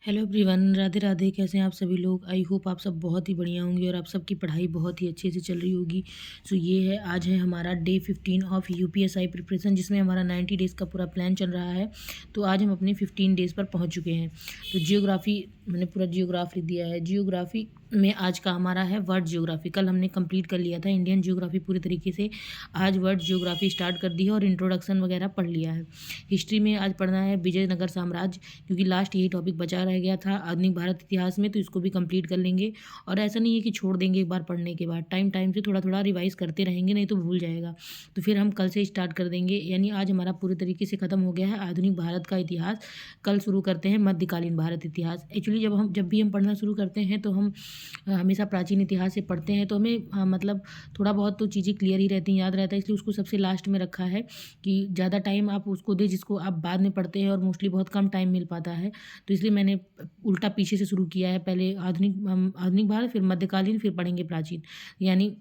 Hello everyone, Radhe Radhe. कैसे हैं आप सभी लोग? आई होप आप सब बहुत ही बढ़िया होंगे और आप सबकी पढ़ाई बहुत ही अच्छे से चल रही होगी। सो ये है, आज है हमारा डे 15 ऑफ यूपीएसआई प्रिपरेशन, जिसमें हमारा 90 डेज़ का पूरा प्लान चल रहा है। तो आज हम अपने 15 डेज़ पर पहुंच चुके हैं। तो जियोग्राफी, मैंने पूरा जियोग्राफी दिया है। जियोग्राफी में आज का हमारा है वर्ल्ड जियोग्राफी। कल हमने कंप्लीट कर लिया था इंडियन जियोग्राफी पूरी तरीके से। आज वर्ल्ड जियोग्राफी स्टार्ट कर दी है और इंट्रोडक्शन वगैरह पढ़ लिया है। हिस्ट्री में आज पढ़ना है विजयनगर साम्राज्य, क्योंकि लास्ट यही टॉपिक बचा रह गया था आधुनिक भारत इतिहास में, तो इसको भी कंप्लीट कर लेंगे। और ऐसा नहीं है कि छोड़ देंगे एक बार पढ़ने के बाद, टाइम टाइम से थोड़ा थोड़ा रिवाइज करते रहेंगे, नहीं तो भूल जाएगा। तो फिर हम कल से स्टार्ट कर देंगे, यानी आज हमारा पूरी तरीके से ख़त्म हो गया है आधुनिक भारत का इतिहास। कल शुरू करते हैं मध्यकालीन भारत इतिहास। एक्चुअली जब भी हम पढ़ना शुरू करते हैं तो हम हमेशा प्राचीन इतिहास से पढ़ते हैं, तो हमें मतलब थोड़ा बहुत तो चीज़ें क्लियर ही रहती हैं, याद रहता है, इसलिए उसको सबसे लास्ट में रखा है कि ज़्यादा टाइम आप उसको दें जिसको आप बाद में पढ़ते हैं, और मोस्टली बहुत कम टाइम मिल पाता है। तो इसलिए मैंने उल्टा पीछे से शुरू किया है, पहले आधुनिक भारत, फिर मध्यकालीन, फिर पढ़ेंगे प्राचीन, यानी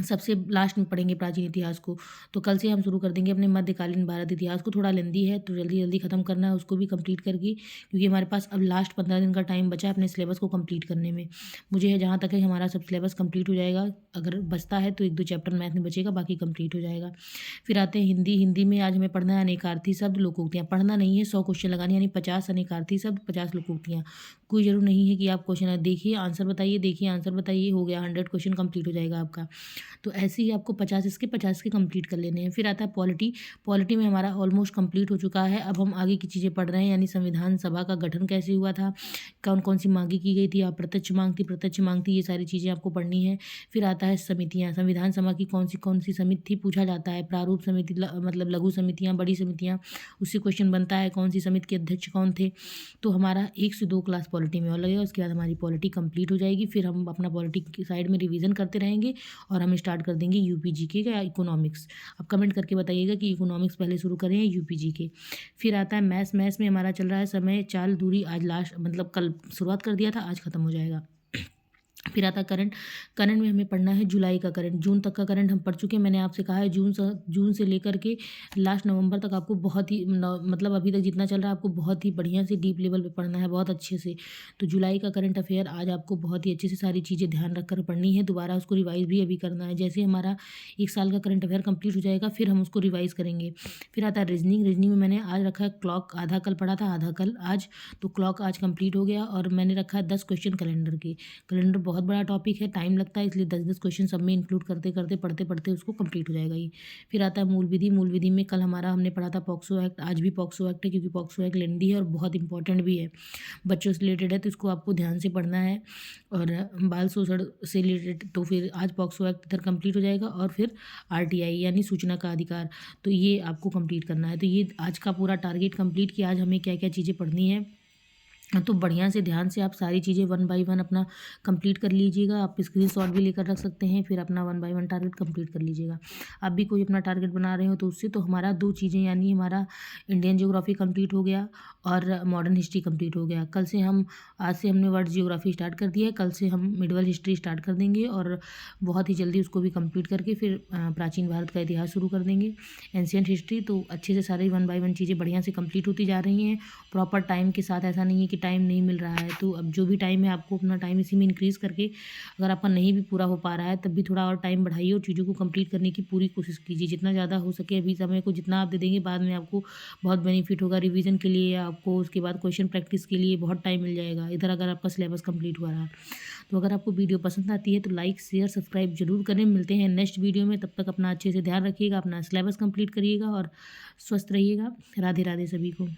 सबसे लास्ट में पढ़ेंगे प्राचीन इतिहास को। तो कल से हम शुरू कर देंगे अपने मध्यकालीन भारत इतिहास को। थोड़ा लेंदी है तो जल्दी जल्दी ख़त्म करना है उसको भी कंप्लीट करके, क्योंकि हमारे पास अब लास्ट 15 दिन का टाइम बचा है अपने सिलेबस को कंप्लीट करने में। मुझे है जहाँ तक है हमारा सब सिलेबस कंप्लीट हो जाएगा। अगर बचता है तो एक दो चैप्टर मैथ में बचेगा, बाकी कंप्लीट हो जाएगा। फिर आते हैं हिंदी। हिंदी में आज हमें पढ़ना है अनेकार्थी शब्द, लोकोक्तियाँ। पढ़ना नहीं है, 100 क्वेश्चन लगाने, यानी 50 अनेकार्थी शब्द, 50 लोकोक्तियाँ। कोई ज़रूर नहीं है कि आप क्वेश्चन देखिए आंसर बताइए, देखिए आंसर बताइए, हो गया 100 क्वेश्चन कंप्लीट हो जाएगा आपका। तो ऐसे ही आपको 50 के कंप्लीट कर लेने हैं। फिर आता है पॉलिटी। पॉलिटी में हमारा ऑलमोस्ट कंप्लीट हो चुका है। अब हम आगे की चीज़ें पढ़ रहे हैं, यानी संविधान सभा का गठन कैसे हुआ था, कौन कौन सी मांगी की गई थी, अप्रत्यक्ष मांग थी, प्रत्यक्ष मांग थी, ये सारी चीज़ें आपको पढ़नी है। फिर आता है समितियाँ। संविधान सभा की कौन सी समिति थी पूछा जाता है। प्रारूप समिति, मतलब लघु समितियाँ, बड़ी समितियाँ, उससे क्वेश्चन बनता है कौन सी समिति के अध्यक्ष कौन थे। तो हमारा 1 से 2 क्लास पॉलिटी में और लगेगा, उसके बाद हमारी पॉलिटी कंप्लीट हो जाएगी। फिर हम अपना पॉलिटी की साइड में रिवीजन करते रहेंगे और हम स्टार्ट कर देंगे यूपी जीके का या इकोनॉमिक्स। आप कमेंट करके बताइएगा कि इकोनॉमिक्स पहले शुरू करें या यूपी जीके। फिर आता है मैथ्स। मैथ्स में हमारा चल रहा है समय, चाल, दूरी। आज लास्ट, मतलब कल शुरुआत कर दिया था, आज खत्म हो जाएगा। फिर आता है करंट। करंट में हमें पढ़ना है जुलाई का करंट। जून तक का करंट हम पढ़ चुके हैं। मैंने आपसे कहा है जून से लेकर के लास्ट नवंबर तक आपको बहुत ही मतलब अभी तक जितना चल रहा है आपको बहुत ही बढ़िया से डीप लेवल पे पढ़ना है, बहुत अच्छे से। तो जुलाई का करंट अफेयर आज आपको बहुत ही अच्छे से सारी चीज़ें ध्यान रखकर पढ़नी है। दोबारा उसको रिवाइज भी अभी करना है। जैसे हमारा 1 साल का करंट अफेयर कंप्लीट हो जाएगा फिर हम उसको रिवाइज करेंगे। फिर आता है रीजनिंग। रीजनिंग में मैंने आज रखा है क्लॉक। आधा कल पढ़ा था, आधा कल आज। तो क्लॉक आज कंप्लीट हो गया। और मैंने रखा है 10 क्वेश्चन कैलेंडर के। कैलेंडर बहुत बड़ा टॉपिक है, टाइम लगता है, इसलिए 10-10 क्वेश्चन सब में इंक्लूड करते करते पढ़ते पढ़ते उसको कंप्लीट हो जाएगा ये। फिर आता है मूल विधि। मूल विधि में कल हमारा हमने पढ़ा था पॉक्सो एक्ट। आज भी पॉक्सो एक्ट है, क्योंकि पॉक्सो एक्ट लेंदी है और बहुत इंपॉर्टेंट भी है, बच्चों से रिलेटेड है, तो इसको आपको ध्यान से पढ़ना है। और बाल शोषण से रिलेटेड, तो फिर आज पॉक्सो एक्ट इधर कंप्लीट हो जाएगा। और फिर आरटीआई यानी सूचना का अधिकार, तो ये आपको कंप्लीट करना है। तो ये आज का पूरा टारगेट कंप्लीट कि आज हमें क्या क्या चीज़ें पढ़नी है। तो बढ़िया से ध्यान से आप सारी चीज़ें 1 बाय 1 अपना कंप्लीट कर लीजिएगा। आप स्क्रीनशॉट भी लेकर रख सकते हैं, फिर अपना 1 बाय 1 टारगेट कंप्लीट कर लीजिएगा। आप भी कोई अपना टारगेट बना रहे हो तो उससे तो हमारा 2 चीज़ें, यानी हमारा इंडियन ज्योग्राफी कंप्लीट हो गया और मॉडर्न हिस्ट्री कंप्लीट हो गया। आज से हमने वर्ल्ड ज्योग्राफी स्टार्ट कर दिया है, कल से हम मिडवल हिस्ट्री स्टार्ट कर देंगे और बहुत ही जल्दी उसको भी कंप्लीट करके फिर प्राचीन भारत का इतिहास शुरू कर देंगे, एंशियंट हिस्ट्री। तो अच्छे से सारी 1 बाय 1 चीज़ें बढ़िया से कंप्लीट होती जा रही हैं प्रॉपर टाइम के साथ। ऐसा नहीं है कि टाइम नहीं मिल रहा है, तो अब जो भी टाइम है आपको अपना टाइम इसी में इंक्रीज़ करके, अगर आपका नहीं भी पूरा हो पा रहा है तब भी थोड़ा और टाइम बढ़ाइए और चीज़ों को कंप्लीट करने की पूरी कोशिश कीजिए। जितना ज़्यादा हो सके अभी समय को जितना आप दे देंगे, बाद में आपको बहुत बेनिफिट होगा रिवीजन के लिए, या आपको उसके बाद क्वेश्चन प्रैक्टिस के लिए बहुत टाइम मिल जाएगा इधर, अगर आपका सिलेबस कंप्लीट हुआ रहा। तो अगर आपको वीडियो पसंद आती है तो लाइक शेयर सब्सक्राइब जरूर करें। मिलते हैं नेक्स्ट वीडियो में, तब तक अपना अच्छे से ध्यान रखिएगा, अपना सिलेबस कंप्लीट करिएगा और स्वस्थ रहिएगा। राधे राधे सभी को।